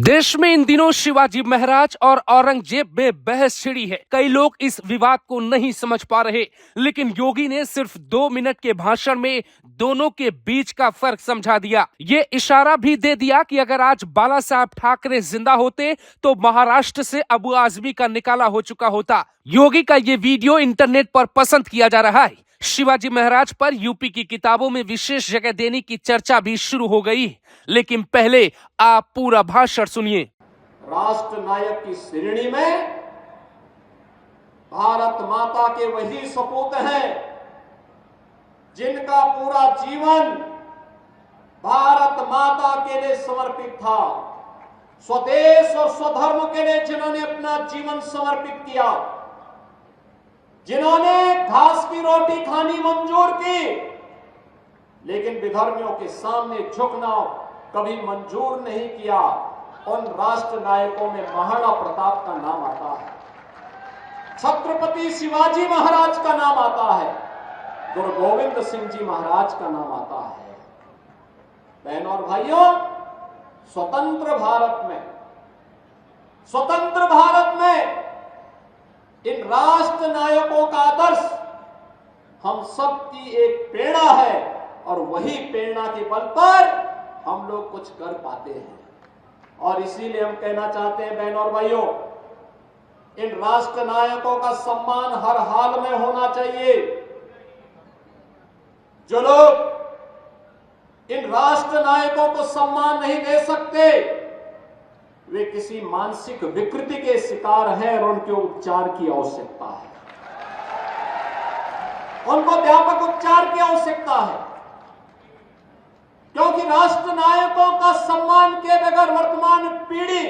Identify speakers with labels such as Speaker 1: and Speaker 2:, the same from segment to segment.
Speaker 1: देश में इन दिनों शिवाजी महाराज और औरंगजेब में बहस छिड़ी है। कई लोग इस विवाद को नहीं समझ पा रहे, लेकिन योगी ने सिर्फ 2 मिनट के भाषण में दोनों के बीच का फर्क समझा दिया। ये इशारा भी दे दिया कि अगर आज बाला साहब ठाकरे जिंदा होते तो महाराष्ट्र से अबू आजमी का निकाला हो चुका होता। योगी का ये वीडियो इंटरनेट पर पसंद किया जा रहा है। शिवाजी महाराज पर यूपी की किताबों में विशेष जगह देने की चर्चा भी शुरू हो गई, लेकिन पहले आप पूरा भाषण सुनिए।
Speaker 2: राष्ट्र नायक की श्रेणी में भारत माता के वही सपूत हैं जिनका पूरा जीवन भारत माता के लिए समर्पित था। स्वदेश और स्वधर्म के लिए जिन्होंने अपना जीवन समर्पित किया, जिन्होंने घास की रोटी खानी मंजूर की, लेकिन विधर्मियों के सामने झुकना कभी मंजूर नहीं किया, उन राष्ट्र नायकों में महाराणा प्रताप का नाम आता है, छत्रपति शिवाजी महाराज का नाम आता है, गुरु गोविंद सिंह जी महाराज का नाम आता है। बहनों और भाइयों, स्वतंत्र भारत में इन राष्ट्र नायकों का आदर्श हम सबकी एक प्रेरणा है, और वही प्रेरणा के बल पर हम लोग कुछ कर पाते हैं। और इसीलिए हम कहना चाहते हैं बहनों और भाइयों, इन राष्ट्र नायकों का सम्मान हर हाल में होना चाहिए। जो लोग इन राष्ट्र नायकों को सम्मान नहीं दे सकते, वे किसी मानसिक विकृति के शिकार हैं और उनके उपचार की आवश्यकता है। उनको व्यापक उपचार की आवश्यकता है, क्योंकि राष्ट्र नायकों का सम्मान के बगैर वर्तमान पीढ़ी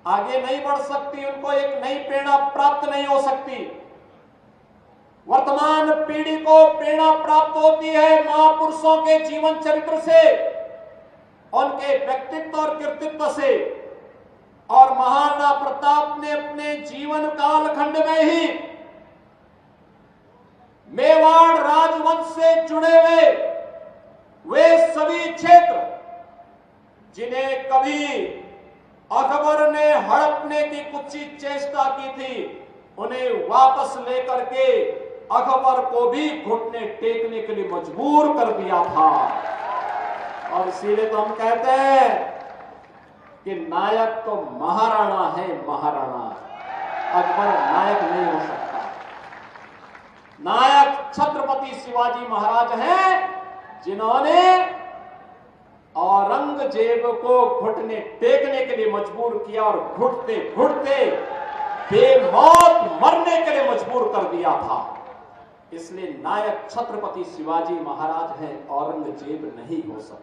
Speaker 2: आगे नहीं बढ़ सकती, उनको एक नई प्रेरणा प्राप्त नहीं हो सकती। वर्तमान पीढ़ी को प्रेरणा प्राप्त होती है महापुरुषों के जीवन चरित्र से, उनके व्यक्तित्व और कृतित्व से। और महाराणा प्रताप ने अपने जीवन कालखंड में ही मेवाड़ राजवंश से जुड़े हुए वे सभी क्षेत्र जिन्हें कभी अकबर ने हड़पने की कुत्सित चेष्टा की थी, उन्हें वापस लेकर के अकबर को भी घुटने टेकने के लिए मजबूर कर दिया था। और इसीलिए तो हम कहते हैं कि नायक तो महाराणा है, महाराणा। अकबर नायक नहीं हो सकता। नायक छत्रपति शिवाजी महाराज हैं, जिन्होंने औरंगजेब को घुटने टेकने के लिए मजबूर किया और घुटते घुटते बेमौत मरने के लिए मजबूर कर दिया था। इसलिए नायक छत्रपति शिवाजी महाराज हैं, औरंगजेब नहीं हो सकता।